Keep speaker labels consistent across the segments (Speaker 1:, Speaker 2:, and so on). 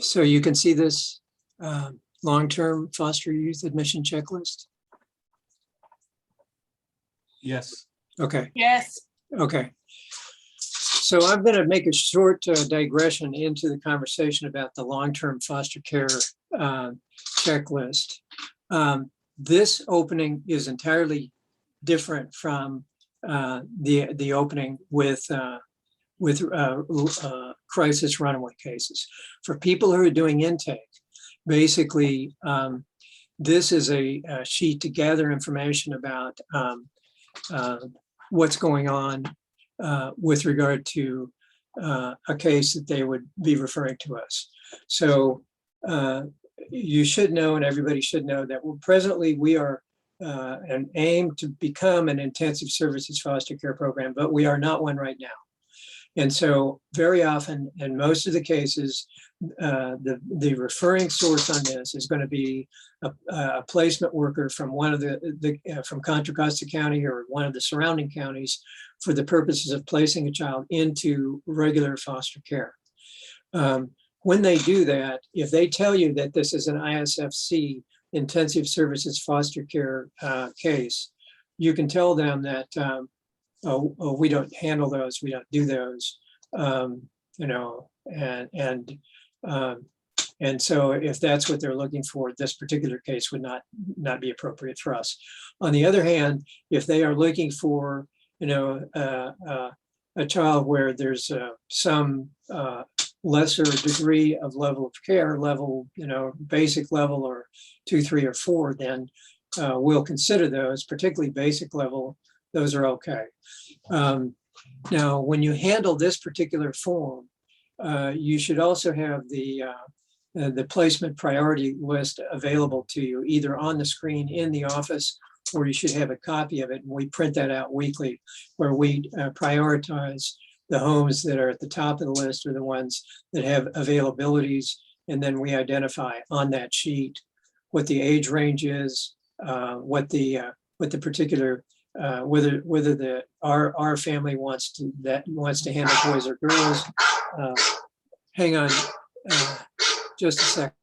Speaker 1: So you can see this long-term foster youth admission checklist.
Speaker 2: Yes.
Speaker 1: Okay,
Speaker 3: Yes.
Speaker 1: okay. So I'm going to make a short digression into the conversation about the long-term foster care checklist. This opening is entirely different from the opening with crisis runaway cases. For people who are doing intake, basically, this is a sheet to gather information about what's going on with regard to a case that they would be referring to us. So you should know, and everybody should know, that presently we are and aim to become an intensive services foster care program, but we are not one right now. And so very often, in most of the cases, the referring source on this is going to be a placement worker from one of from Contra Costa County or one of the surrounding counties for the purposes of placing a child into regular foster care. When they do that, if they tell you that this is an ISFC, intensive services foster care case, you can tell them that oh, we don't handle those, we don't do those, you know, and so if that's what they're looking for, this particular case would not be appropriate for us. On the other hand, if they are looking for, you know, a child where there's some lesser degree of level of care, you know, basic level or 2, 3, or 4, then we'll consider those, particularly basic level. Those are okay. Now, when you handle this particular form, you should also have the placement priority list available to you, either on the screen in the office, or you should have a copy of it. And we print that out weekly, where we prioritize the homes that are at the top of the list or the ones that have availabilities. And then we identify on that sheet what the age range is, what the particular whether our family wants to handle boys or girls. Hang on just a sec.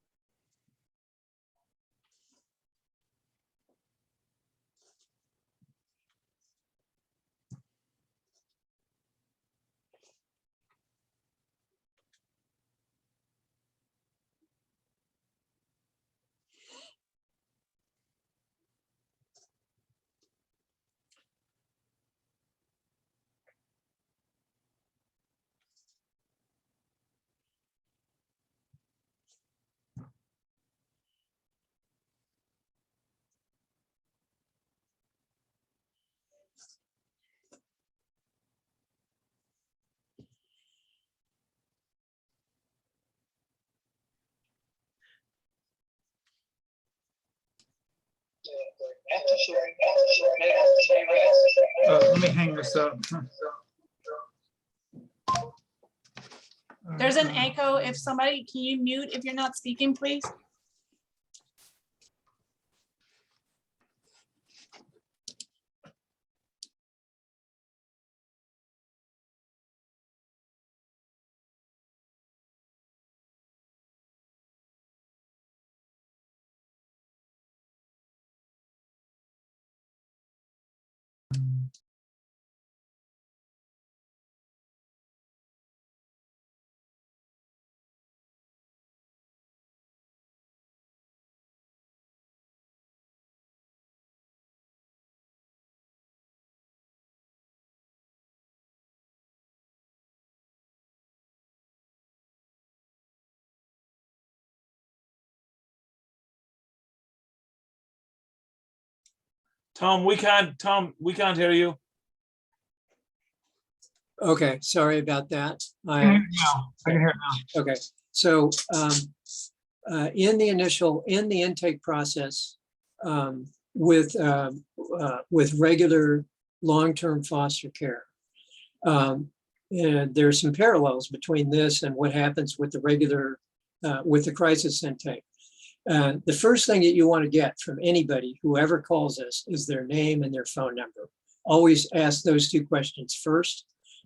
Speaker 4: Let me hang this up.
Speaker 3: There's an echo. If somebody, can you mute if you're not speaking, please?
Speaker 2: Tom, we can't hear you.
Speaker 1: Okay, sorry about that.
Speaker 4: I can hear it now. I can hear it now.
Speaker 1: Okay, so in the intake process, with regular long-term foster care, and there's some parallels between this and what happens with the regular with the crisis intake. The first thing that you want to get from anybody, whoever calls us, is their name and their phone number. Always ask those 2 questions first.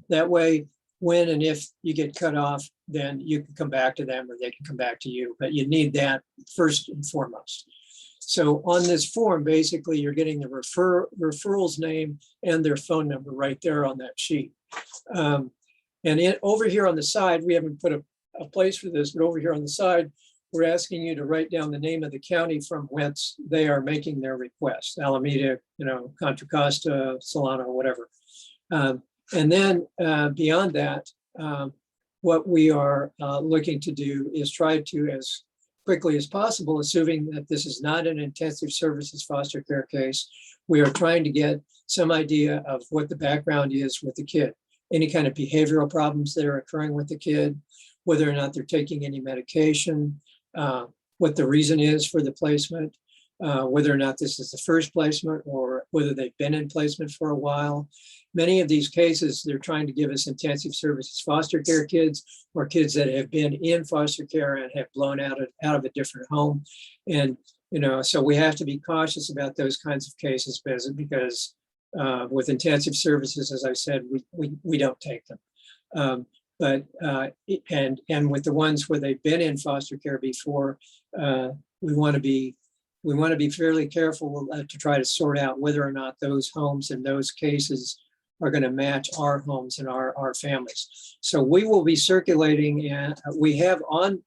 Speaker 1: That way, when and if you get cut off, then you can come back to them or they can come back to you, but you need that first and foremost. So on this form, basically, you're getting the referral's name and their phone number right there on that sheet. And over here on the side, we haven't put a place for this, but over here on the side, we're asking you to write down the name of the county from whence they are making their request, Alameda, Contra Costa, Solano, whatever. And then beyond that, what we are looking to do is try to, as quickly as possible, assuming that this is not an intensive services foster care case, we are trying to get some idea of what the background is with the kid, any kind of behavioral problems that are occurring with the kid, whether or not they're taking any medication, what the reason is for the placement, whether or not this is the first placement or whether they've been in placement for a while. Many of these cases, they're trying to give us intensive services foster care kids or kids that have been in foster care and have blown out of a different home. And, so we have to be cautious about those kinds of cases because with intensive services, as I said, we don't take them. But with the ones where they've been in foster care before, we want to be fairly careful to try to sort out whether or not those homes and those cases are going to match our homes and our families. So we will be circulating, and we have on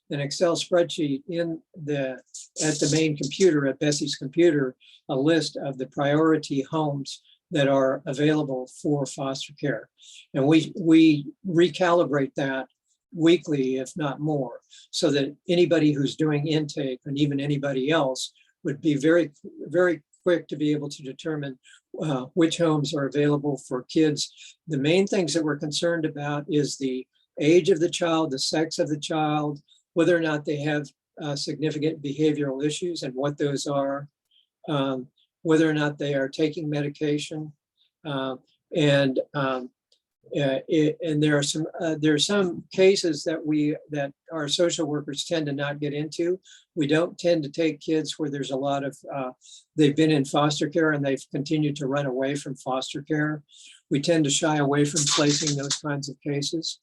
Speaker 1: an Excel spreadsheet at the main computer, at Bessie's computer, a list of the priority homes that are available for foster care. And we recalibrate that weekly, if not more, so that anybody who's doing intake and even anybody else would be very, very quick to be able to determine which homes are available for kids. The main things that we're concerned about is the age of the child, the sex of the child, whether or not they have significant behavioral issues and what those are, whether or not they are taking medication, and there are some cases that our social workers tend to not get into. We don't tend to take kids where there's a lot of they've been in foster care and they've continued to run away from foster care. We tend to shy away from placing those kinds of cases.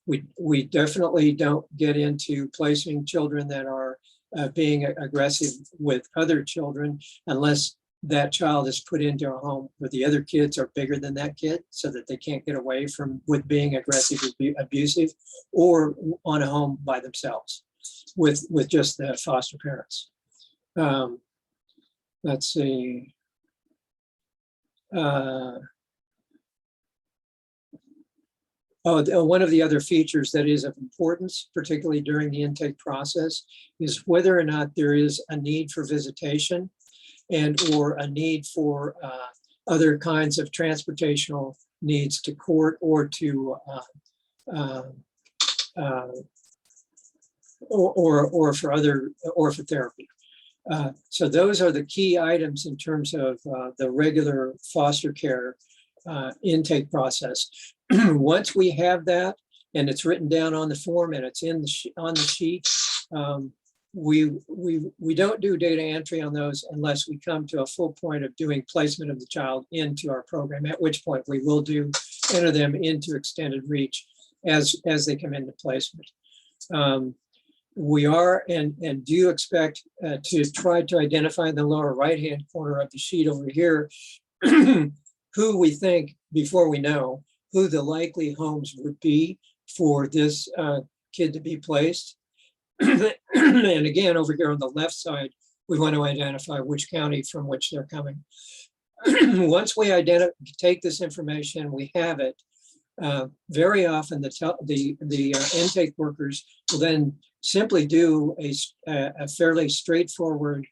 Speaker 1: We definitely don't get into placing children that are being aggressive with other children unless that child is put into a home where the other kids are bigger than that kid so that they can't get away with being aggressive or abusive, or on a home by themselves with just the foster parents. Let's see. One of the other features that is of importance, particularly during the intake process, is whether or not there is a need for visitation and or a need for other kinds of transportational needs to court or to or for therapy. So those are the key items in terms of the regular foster care intake process. Once we have that and it's written down on the form and it's on the sheet, we don't do data entry on those unless we come to a full point of doing placement of the child into our program, at which point we will enter them into extended reach as they come into placement. We are and do expect to try to identify in the lower right-hand corner of the sheet over here who we think, before we know, who the likely homes would be for this kid to be placed. And again, over here on the left side, we want to identify which county from which they're coming. Once we take this information, we have it. Very often, the intake workers will then simply do a fairly straightforward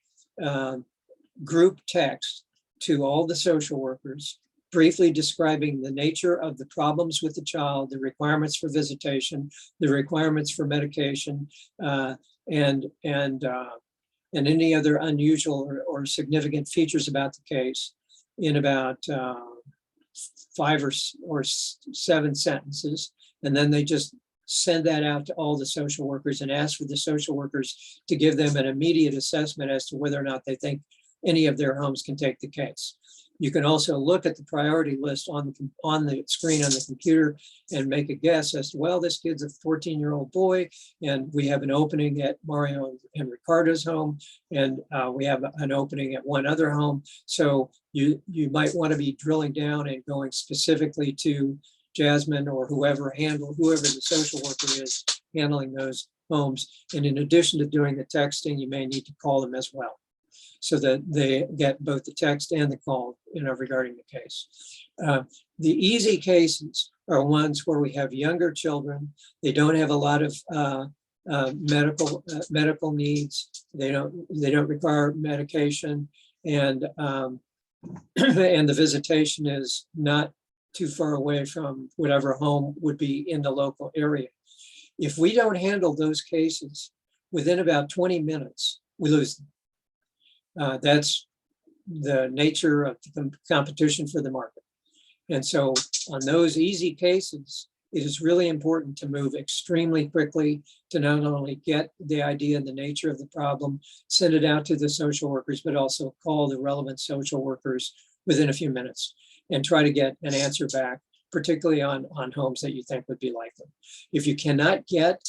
Speaker 1: group text to all the social workers, briefly describing the nature of the problems with the child, the requirements for visitation, the requirements for medication, and any other unusual or significant features about the case in about 5 or 7 sentences. And then they just send that out to all the social workers and ask for the social workers to give them an immediate assessment as to whether or not they think any of their homes can take the case. You can also look at the priority list on the screen on the computer and make a guess as to, well, this kid's a 14-year-old boy, and we have an opening at Mario and Ricardo's home, and we have an opening at one other home. So you might want to be drilling down and going specifically to Jasmine or whoever the social worker is handling those homes. And in addition to doing the texting, you may need to call them as well, so that they get both the text and the call, regarding the case. The easy cases are ones where we have younger children. They don't have a lot of medical needs. They don't require medication, and and the visitation is not too far away from whatever home would be in the local area. If we don't handle those cases within about 20 minutes, we lose them. That's the nature of the competition for the market. And so on those easy cases, it is really important to move extremely quickly to not only get the idea and the nature of the problem, send it out to the social workers, but also call the relevant social workers within a few minutes and try to get an answer back, particularly on homes that you think would be likely. If you cannot get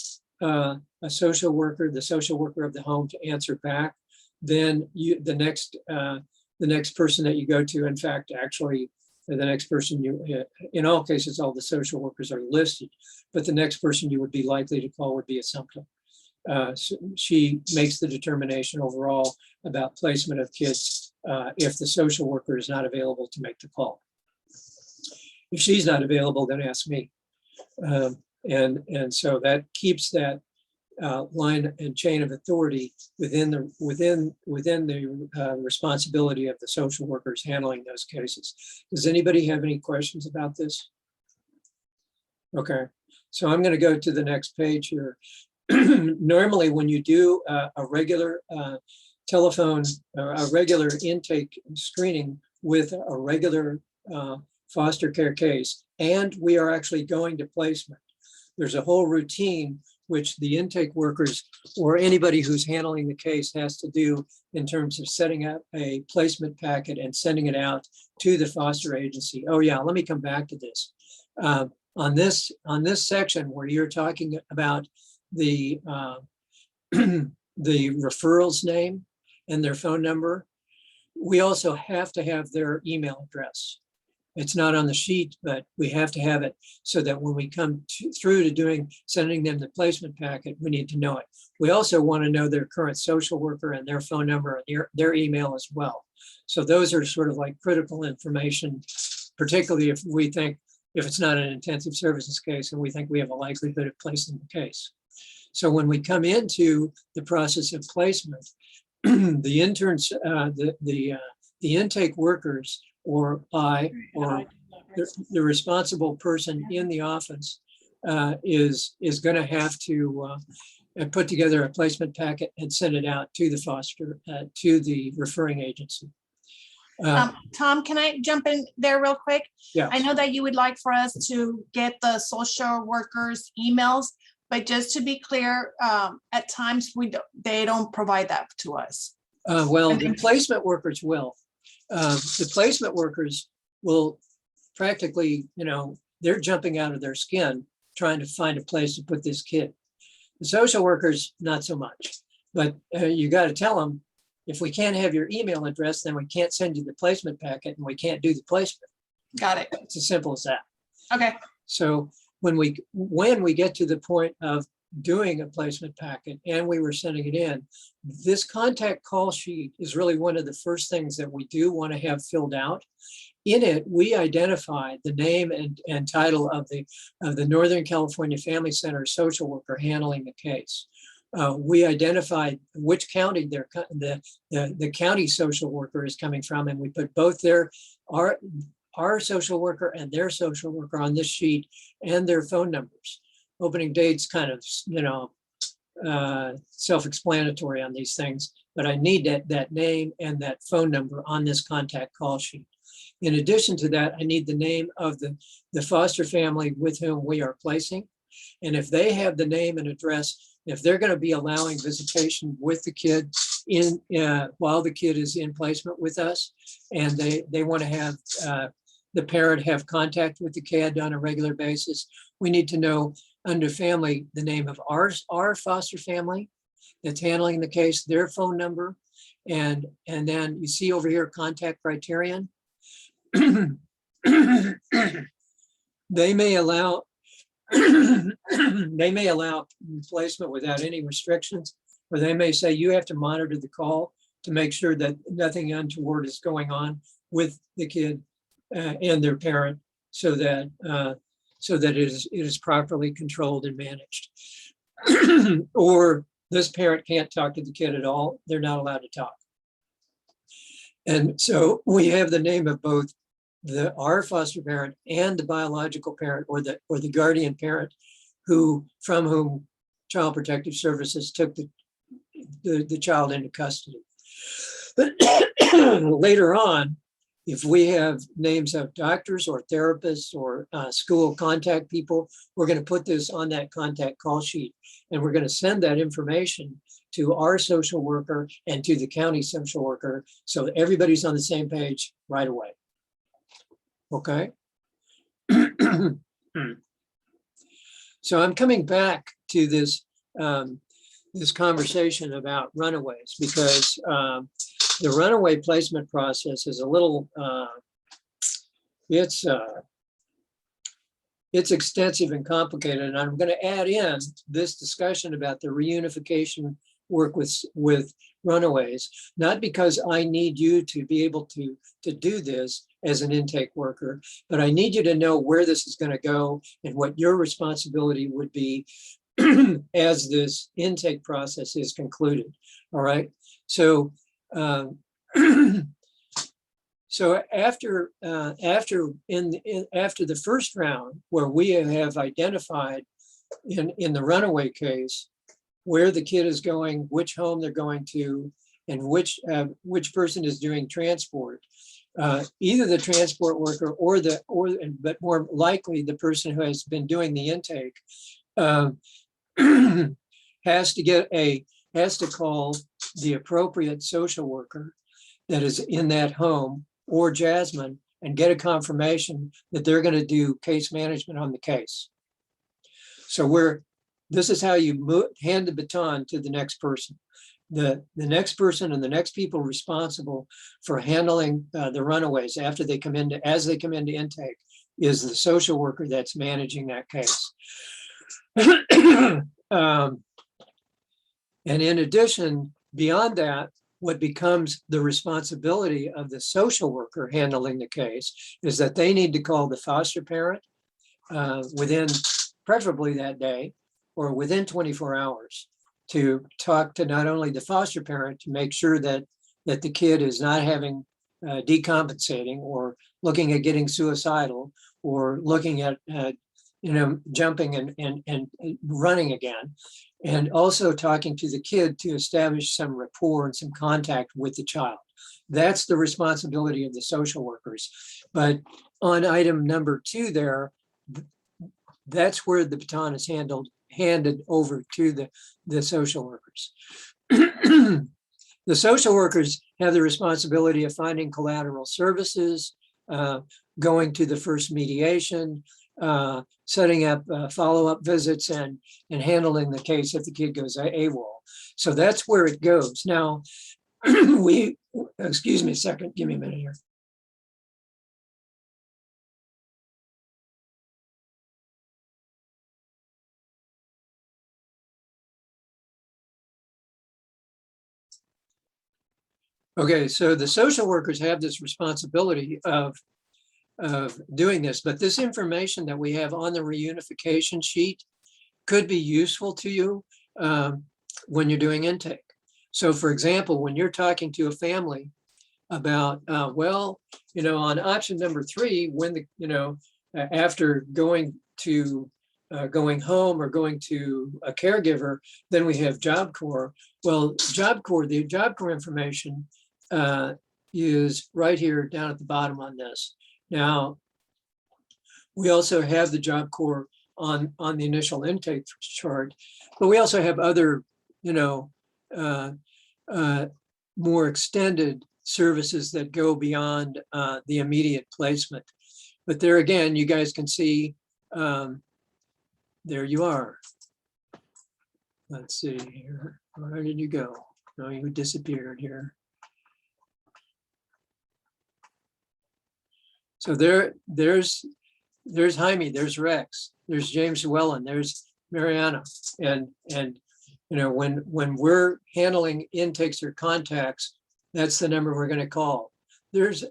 Speaker 1: a social worker, the social worker of the home to answer back, then the next person that you go to, in fact, actually, the next person in all cases, all the social workers are listed, but the next person you would be likely to call would be a symptom. So she makes the determination overall about placement of kids if the social worker is not available to make the call. If she's not available, then ask me. And so that keeps that line and chain of authority within the responsibility of the social workers handling those cases. Does anybody have any questions about this? Okay, so I'm going to go to the next page here. Normally, when you do a regular telephone or a regular intake screening with a regular foster care case, and we are actually going to placement, there's a whole routine which the intake workers or anybody who's handling the case has to do in terms of setting up a placement packet and sending it out to the foster agency. Oh yeah, let me come back to this. On this section where you're talking about the the referral's name and their phone number, we also have to have their email address. It's not on the sheet, but we have to have it so that when we come through to sending them the placement packet, we need to know it. We also want to know their current social worker and their phone number and their email as well. So those are sort of like critical information, particularly if it's not an intensive services case and we think we have a likelihood of placing the case. So when we come into the process of placement, the interns, the intake workers or the responsible person in the office is going to have to put together a placement packet and send it out to to the referring agency.
Speaker 3: Tom, can I jump in there real quick?
Speaker 1: Yeah.
Speaker 3: I know that you would like for us to get the social workers' emails, but just to be clear, at times they don't provide that to us.
Speaker 1: Well, the placement workers will. The placement workers will practically, they're jumping out of their skin trying to find a place to put this kid. The social workers, not so much, but you got to tell them, if we can't have your email address, then we can't send you the placement packet and we can't do the placement.
Speaker 3: Got it.
Speaker 1: It's as simple as that.
Speaker 3: Okay.
Speaker 1: So when we get to the point of doing a placement packet and we were sending it in, this contact call sheet is really one of the first things that we do want to have filled out. In it, we identify the name and title of the Northern California Family Center social worker handling the case. We identified which county the county social worker is coming from, and we put both our social worker and their social worker on this sheet and their phone numbers. Opening dates kind of, self-explanatory on these things, but I need that name and that phone number on this contact call sheet. In addition to that, I need the name of the foster family with whom we are placing. And if they have the name and address, if they're going to be allowing visitation with the kid while the kid is in placement with us, and they want to have the parent have contact with the kid on a regular basis, we need to know under family the name of our foster family that's handling the case, their phone number, and then you see over here contact criterion. They may allow placement without any restrictions, or they may say you have to monitor the call to make sure that nothing untoward is going on with the kid and their parent, so that it is properly controlled and managed. Or this parent can't talk to the kid at all; they're not allowed to talk. And so we have the name of both our foster parent and the biological parent, or the guardian parent, from whom Child Protective Services took the child into custody. But later on, if we have names of doctors or therapists or school contact people, we're going to put this on that contact call sheet, and we're going to send that information to our social worker and to the county social worker, so everybody's on the same page right away. Okay. So I'm coming back to this this conversation about runaways, because the runaway placement process is a little it's extensive and complicated, and I'm going to add in this discussion about the reunification work with runaways, not because I need you to be able to do this as an intake worker, but I need you to know where this is going to go and what your responsibility would be as this intake process is concluded. All right. So, so after the first round, where we have identified in the runaway case where the kid is going, which home they're going to, and which person is doing transport, either the transport worker but more likely the person who has been doing the intake has to call the appropriate social worker that is in that home, or Jasmine, and get a confirmation that they're going to do case management on the case. So this is how you hand the baton to the next person. The next person and the next people responsible for handling the runaways as they come into intake is the social worker that's managing that case. And in addition, beyond that, what becomes the responsibility of the social worker handling the case is that they need to call the foster parent within, preferably that day, or within 24 hours, to talk to not only the foster parent to make sure that the kid is not having decompensating, or looking at getting suicidal, or looking at jumping and running again, and also talking to the kid to establish some rapport and some contact with the child. That's the responsibility of the social workers. But on item number 2 there, that's where the baton is handed over to the social workers. The social workers have the responsibility of finding collateral services, going to the first mediation, setting up follow-up visits, and handling the case if the kid goes AWOL. So that's where it goes. Now, excuse me a second, give me a minute here. Okay, so the social workers have this responsibility of doing this, but this information that we have on the reunification sheet could be useful to you when you're doing intake. So for example, when you're talking to a family about, on option number 3, when after going home or going to a caregiver, then we have Job Corps. Well, the Job Corps information is right here down at the bottom on this. Now, we also have the Job Corps on the initial intake chart, but we also have other, more extended services that go beyond the immediate placement. But there again, you guys can see, there you are. Let's see here. Where did you go? No, you disappeared here. So there's Jaime, there's Rex, there's James Wellen, there's Mariana. And you know, when we're handling intakes or contacts, that's the number we're going to call. There's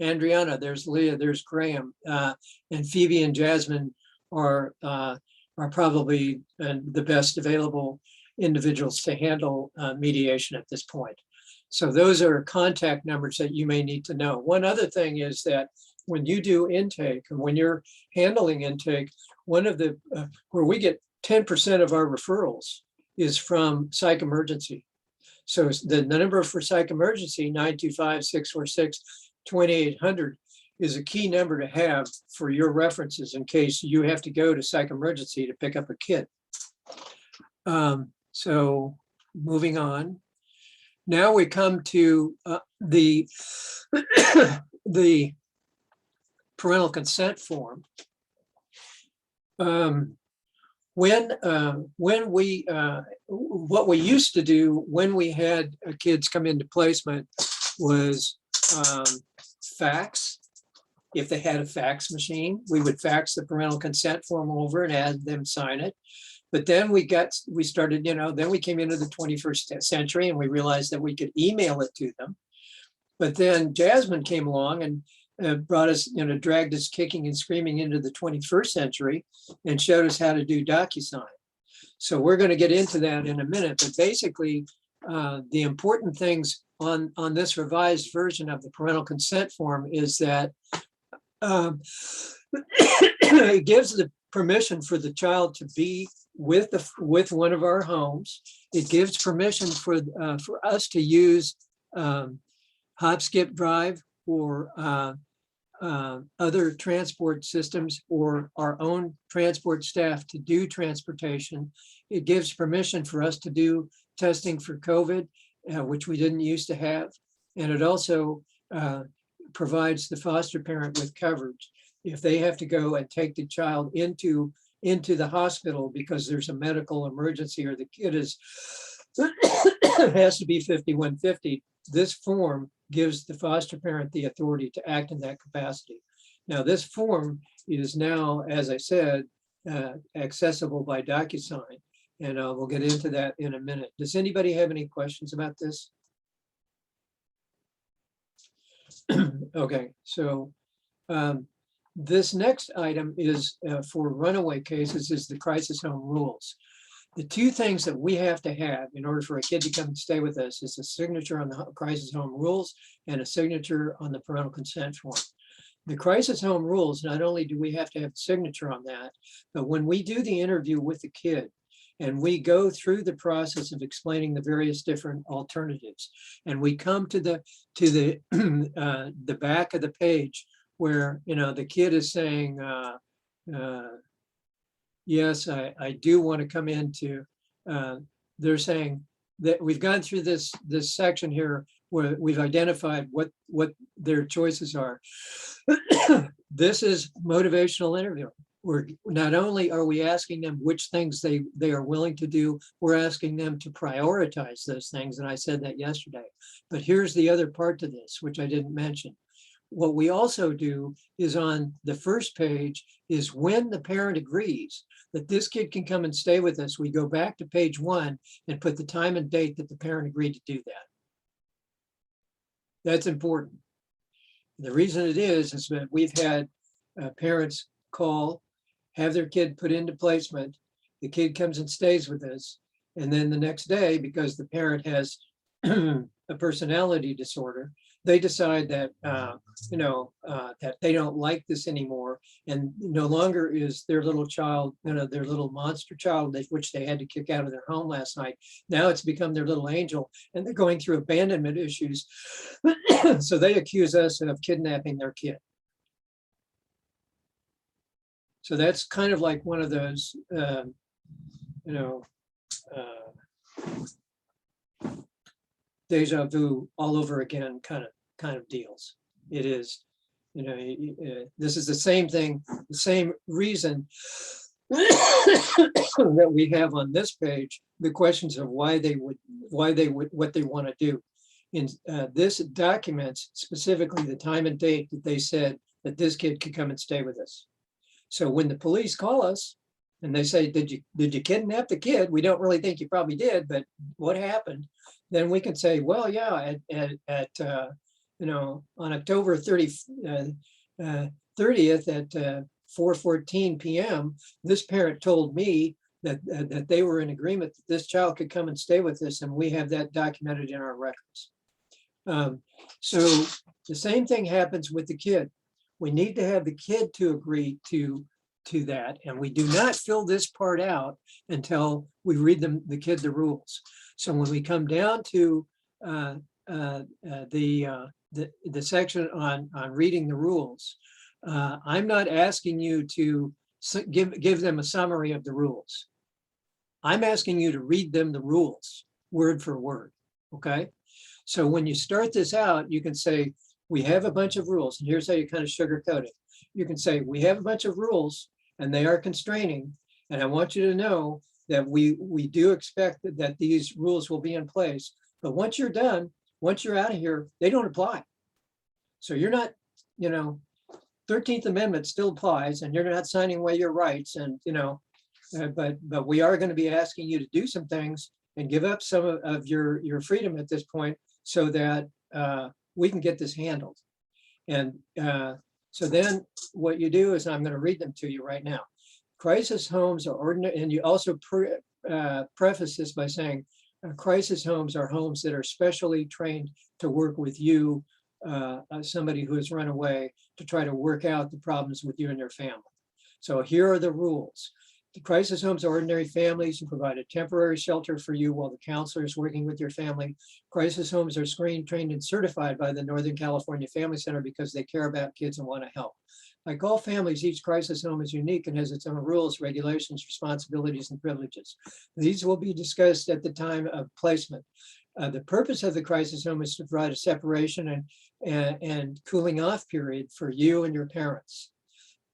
Speaker 1: Andriana, there's Leah, there's Graham, and Phoebe and Jasmine are probably the best available individuals to handle mediation at this point. So those are contact numbers that you may need to know. One other thing is that when you do intake and when you're handling intake, one of the, where we get 10% of our referrals is from psych emergency. So the number for psych emergency, 925-646-2800, is a key number to have for your references in case you have to go to psych emergency to pick up a kid. So moving on. Now we come to the parental consent form. What we used to do when we had kids come into placement was fax. If they had a fax machine, we would fax the parental consent form over and have them sign it. But then we started, then we came into the 21st century and we realized that we could email it to them. But then Jasmine came along and brought us, dragged us kicking and screaming into the 21st century and showed us how to do DocuSign. So we're going to get into that in a minute, but basically the important things on this revised version of the parental consent form is that it gives the permission for the child to be with one of our homes. It gives permission for us to use hop, skip, drive, or other transport systems, or our own transport staff to do transportation. It gives permission for us to do testing for COVID, which we didn't used to have. And it also provides the foster parent with coverage if they have to go and take the child into the hospital because there's a medical emergency or the kid has to be 5150. This form gives the foster parent the authority to act in that capacity. Now, this form is now, as I said, accessible by DocuSign, and we'll get into that in a minute. Does anybody have any questions about this? Okay, so this next item is for runaway cases is the crisis home rules. The two things that we have to have in order for a kid to come and stay with us is a signature on the crisis home rules and a signature on the parental consent form. The crisis home rules, not only do we have to have a signature on that, but when we do the interview with the kid and we go through the process of explaining the various different alternatives, and we come to the back of the page where the kid is saying, yes, I do want to come into, they're saying that we've gone through this section here where we've identified what their choices are. This is motivational interviewing. We're not only are we asking them which things they are willing to do, we're asking them to prioritize those things. And I said that yesterday. But here's the other part to this, which I didn't mention. What we also do is on the first page is when the parent agrees that this kid can come and stay with us, we go back to page 1 and put the time and date that the parent agreed to do that. That's important. The reason it is that we've had parents call, have their kid put into placement, the kid comes and stays with us, and then the next day, because the parent has a personality disorder, they decide that that they don't like this anymore, and no longer is their little child, their little monster child, which they had to kick out of their home last night. Now it's become their little angel, and they're going through abandonment issues. So they accuse us of kidnapping their kid. So that's kind of like one of those, deja vu all over again kind of deals. It is, this is the same thing, the same reason that we have on this page, the questions of why they would, what they want to do. In this documents specifically the time and date that they said that this kid could come and stay with us. So when the police call us and they say, did you kidnap the kid? We don't really think you probably did, but what happened? Then we can say, well, yeah, on October 30th at 4:14 p.m., this parent told me that they were in agreement that this child could come and stay with us, and we have that documented in our records. So the same thing happens with the kid. We need to have the kid to agree to that, and we do not fill this part out until we read the kid the rules. So when we come down to the section on reading the rules, I'm not asking you to give them a summary of the rules. I'm asking you to read them the rules word for word, okay? So when you start this out, you can say, we have a bunch of rules, and here's how you kind of sugarcoat it. You can say, we have a bunch of rules, and they are constraining, and I want you to know that we do expect that these rules will be in place, but once you're done, once you're out of here, they don't apply. So you're not, 13th Amendment still applies, and you're not signing away your rights, and but we are going to be asking you to do some things and give up some of your freedom at this point so that we can get this handled. And so then what you do is, I'm going to read them to you right now. Crisis homes are ordinary, and you also preface this by saying crisis homes are homes that are specially trained to work with you, somebody who has run away, to try to work out the problems with you and your family. So here are the rules. The crisis homes are ordinary families who provide a temporary shelter for you while the counselor is working with your family. Crisis homes are screened, trained, and certified by the Northern California Family Center because they care about kids and want to help. Like all families, each crisis home is unique and has its own rules, regulations, responsibilities, and privileges. These will be discussed at the time of placement. The purpose of the crisis home is to provide a separation and cooling off period for you and your parents.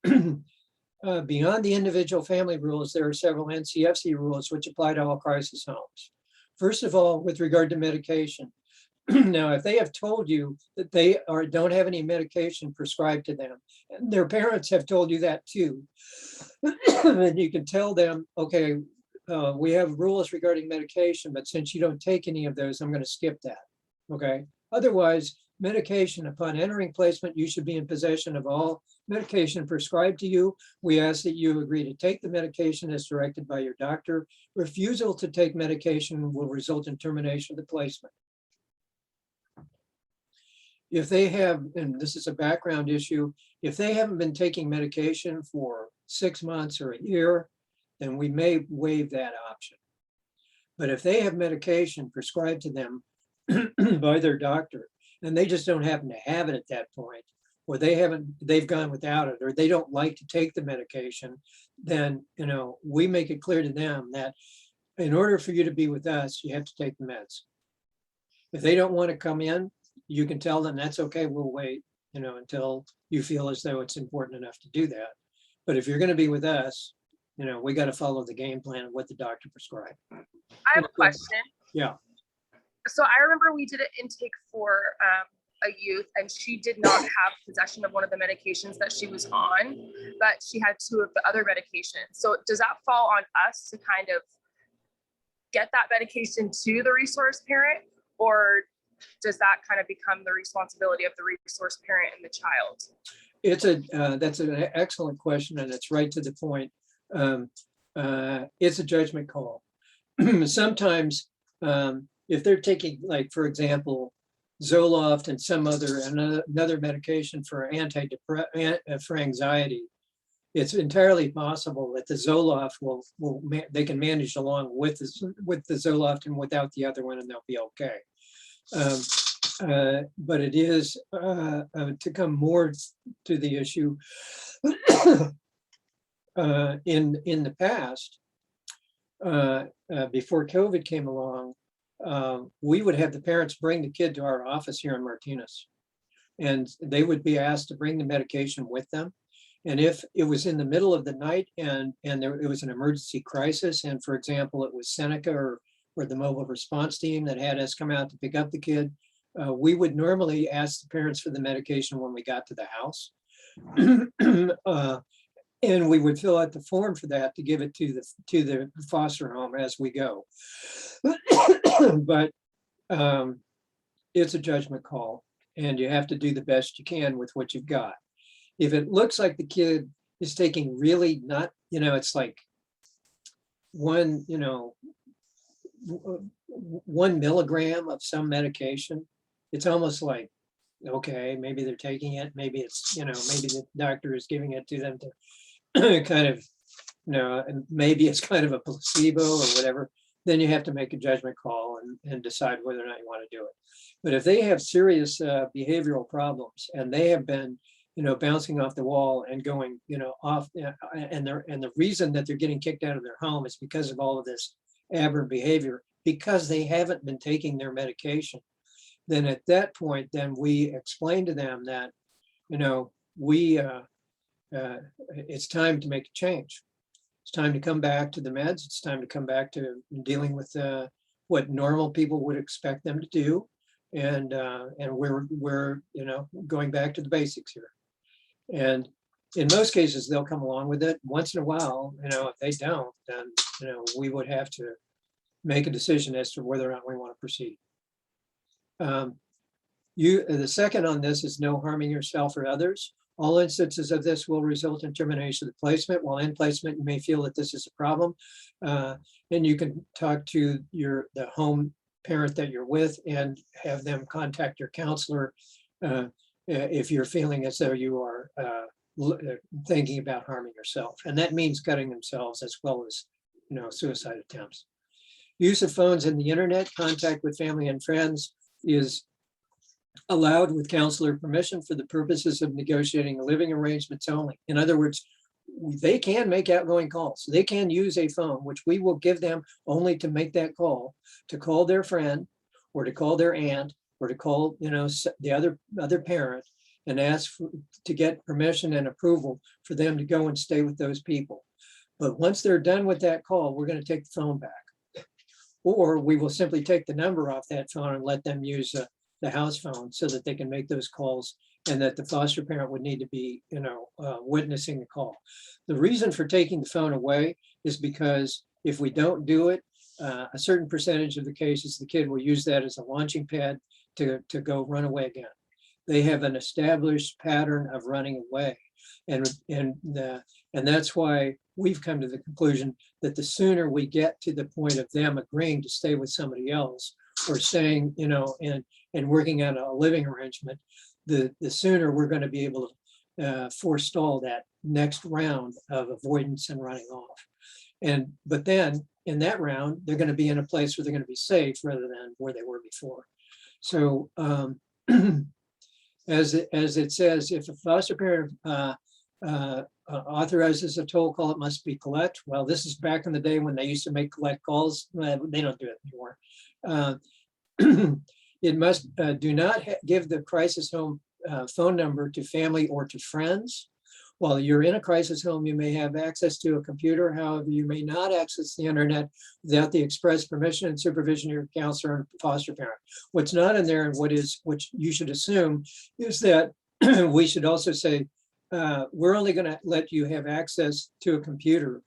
Speaker 1: Beyond the individual family rules, there are several NCFC rules which apply to all crisis homes. First of all, with regard to medication. Now, if they have told you that they don't have any medication prescribed to them, and their parents have told you that too, then you can tell them, okay, we have rules regarding medication, but since you don't take any of those, I'm going to skip that, okay? Otherwise, medication, upon entering placement, you should be in possession of all medication prescribed to you. We ask that you agree to take the medication as directed by your doctor. Refusal to take medication will result in termination of the placement. If they have, and this is a background issue, if they haven't been taking medication for 6 months or a year, then we may waive that option. But if they have medication prescribed to them by their doctor, and they just don't happen to have it at that point, or they've gone without it, or they don't like to take the medication, then we make it clear to them that in order for you to be with us, you have to take the meds. If they don't want to come in, you can tell them that's okay, we'll wait, until you feel as though it's important enough to do that. But if you're going to be with us, we got to follow the game plan of what the doctor prescribed.
Speaker 5: I have a question.
Speaker 1: Yeah.
Speaker 5: So I remember we did an intake for a youth, and she did not have possession of one of the medications that she was on, but she had 2 of the other medications. So does that fall on us to kind of get that medication to the resource parent, or does that kind of become the responsibility of the resource parent and the child?
Speaker 1: That's an excellent question, and it's right to the point. It's a judgment call. Sometimes if they're taking, like, for example, Zoloft and another medication for anxiety, it's entirely possible that the Zoloft they can manage along with the Zoloft and without the other one, and they'll be okay. But it is to come more to the issue. In the past, before COVID came along, we would have the parents bring the kid to our office here in Martinez. And they would be asked to bring the medication with them. And if it was in the middle of the night and it was an emergency crisis, and for example, it was Seneca or the mobile response team that had us come out to pick up the kid, we would normally ask the parents for the medication when we got to the house. And we would fill out the form for that to give it to the foster home as we go. But it's a judgment call, and you have to do the best you can with what you've got. If it looks like the kid is taking really not, it's like 1 milligram of some medication, it's almost like, okay, maybe they're taking it, maybe it's, maybe the doctor is giving it to them to kind of, and maybe it's kind of a placebo or whatever. Then you have to make a judgment call and decide whether or not you want to do it. But if they have serious behavioral problems and they have been, bouncing off the wall and going, off, and the reason that they're getting kicked out of their home is because of all of this aberrant behavior, because they haven't been taking their medication, then at that point, then we explain to them that, it's time to make a change. It's time to come back to the meds. It's time to come back to dealing with what normal people would expect them to do. And we're going back to the basics here. And in most cases, they'll come along with it. Once in a while, if they don't, then, we would have to make a decision as to whether or not we want to proceed. The second on this is no harming yourself or others. All instances of this will result in termination of the placement. While in placement, you may feel that this is a problem. And you can talk to the home parent that you're with and have them contact your counselor if you're feeling as though you are thinking about harming yourself. And that means cutting themselves as well as, suicide attempts. Use of phones and the internet, contact with family and friends is allowed with counselor permission for the purposes of negotiating living arrangements only. In other words, they can make outgoing calls. They can use a phone, which we will give them only to make that call, to call their friend or to call their aunt or to call, the other parent and ask to get permission and approval for them to go and stay with those people. But once they're done with that call, we're going to take the phone back. Or we will simply take the number off that phone and let them use the house phone so that they can make those calls, and that the foster parent would need to be, witnessing the call. The reason for taking the phone away is because if we don't do it, a certain percentage of the cases, the kid will use that as a launching pad to go run away again. They have an established pattern of running away. And that's why we've come to the conclusion that the sooner we get to the point of them agreeing to stay with somebody else or staying, and working out a living arrangement, the sooner we're going to be able to forestall that next round of avoidance and running off. But then in that round, they're going to be in a place where they're going to be safe rather than where they were before. So as it says, if a foster parent authorizes a toll call, it must be collect. Well, this is back in the day when they used to make collect calls. They don't do it anymore. It must do not give the crisis home phone number to family or to friends. While you're in a crisis home, you may have access to a computer. However, you may not access the internet without the express permission and supervision of your counselor and foster parent. What's not in there and which you should assume is that we should also say, we're only going to let you have access to a computer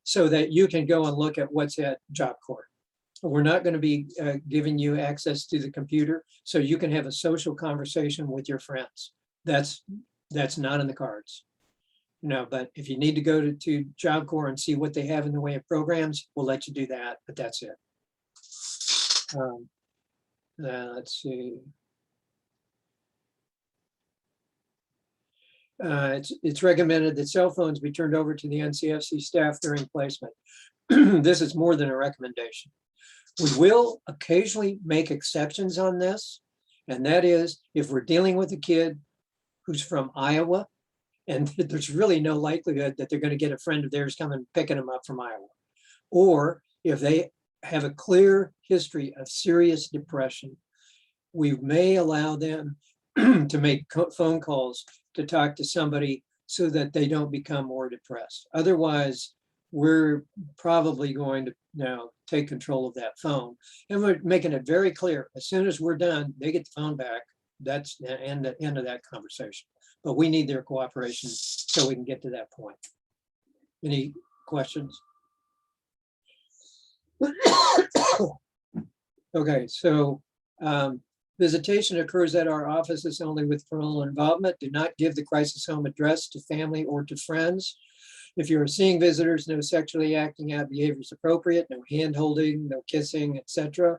Speaker 1: so that you can go and look at what's at Job Corps. We're not going to be giving you access to the computer so you can have a social conversation with your friends. That's not in the cards. But if you need to go to Job Corps and see what they have in the way of programs, we'll let you do that, but that's it. Let's see. It's recommended that cell phones be turned over to the NCFC staff during placement. This is more than a recommendation. We will occasionally make exceptions on this, and that is if we're dealing with a kid who's from Iowa, and there's really no likelihood that they're going to get a friend of theirs coming picking them up from Iowa. Or if they have a clear history of serious depression, we may allow them to make phone calls to talk to somebody so that they don't become more depressed. Otherwise, we're probably going to now take control of that phone. And we're making it very clear, as soon as we're done, they get the phone back. That's the end of that conversation. But we need their cooperation so we can get to that point. Any questions? Okay, so visitation occurs at our offices only with parental involvement. Do not give the crisis home address to family or to friends. If you're seeing visitors, no sexually acting out behavior is appropriate, no hand holding, no kissing, etc.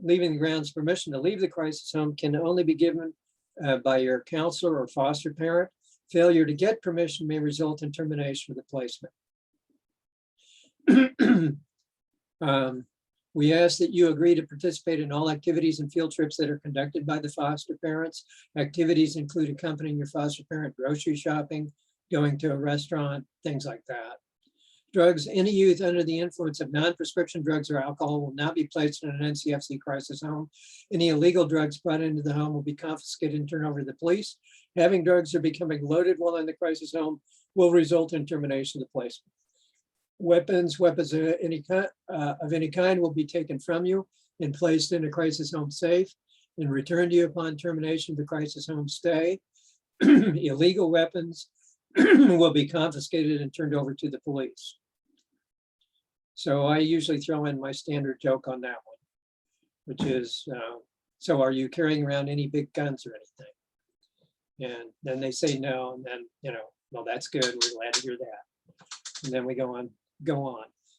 Speaker 1: Leaving the grounds, permission to leave the crisis home can only be given by your counselor or foster parent. Failure to get permission may result in termination of the placement. We ask that you agree to participate in all activities and field trips that are conducted by the foster parents. Activities include accompanying your foster parent grocery shopping, going to a restaurant, things like that. Drugs, any youth under the influence of non-prescription drugs or alcohol will not be placed in an NCFC crisis home. Any illegal drugs brought into the home will be confiscated and turned over to the police. Having drugs or becoming loaded while in the crisis home will result in termination of the placement. Weapons of any kind will be taken from you and placed in a crisis home safe and returned to you upon termination of the crisis home stay. Illegal weapons will be confiscated and turned over to the police. So I usually throw in my standard joke on that one, which is, so are you carrying around any big guns or anything? And then they say no, and then, well, that's good, we're glad to hear that. And then we go on.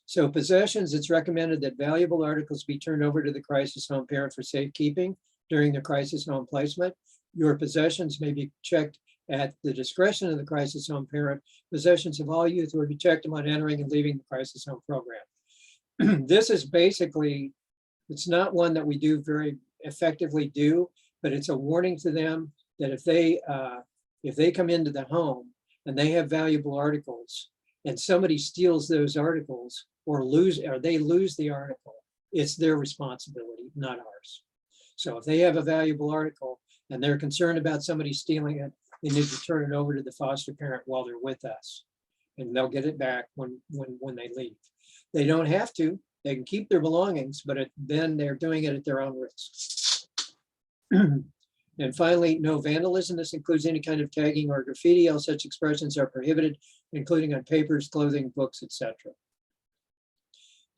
Speaker 1: So possessions, it's recommended that valuable articles be turned over to the crisis home parent for safekeeping during the crisis home placement. Your possessions may be checked at the discretion of the crisis home parent. Possessions of all youth will be checked upon entering and leaving the crisis home program. This is basically, it's not one that we do very effectively but it's a warning to them that if they come into the home and they have valuable articles and somebody steals those articles or they lose the article, it's their responsibility, not ours. So if they have a valuable article and they're concerned about somebody stealing it, they need to turn it over to the foster parent while they're with us. And they'll get it back when they leave. They don't have to, they can keep their belongings, but then they're doing it at their own risk. And finally, no vandalism. This includes any kind of tagging or graffiti. All such expressions are prohibited, including on papers, clothing, books, etc.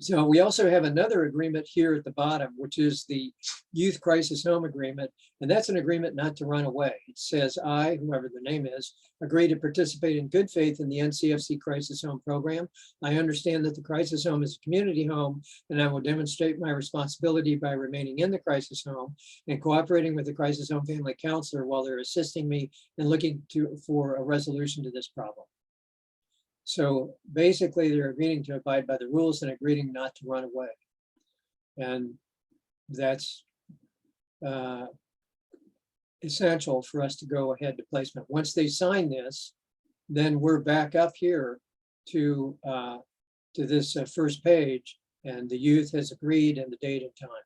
Speaker 1: So we also have another agreement here at the bottom, which is the Youth Crisis Home Agreement. And that's an agreement not to run away. It says, I, whoever the name is, agree to participate in good faith in the NCFC Crisis Home Program. I understand that the crisis home is a community home, and I will demonstrate my responsibility by remaining in the crisis home and cooperating with the crisis home family counselor while they're assisting me in looking for a resolution to this problem. So basically, they're agreeing to abide by the rules and agreeing not to run away. And that's essential for us to go ahead to placement. Once they sign this, then we're back up here to this first page, and the youth has agreed and the date and time.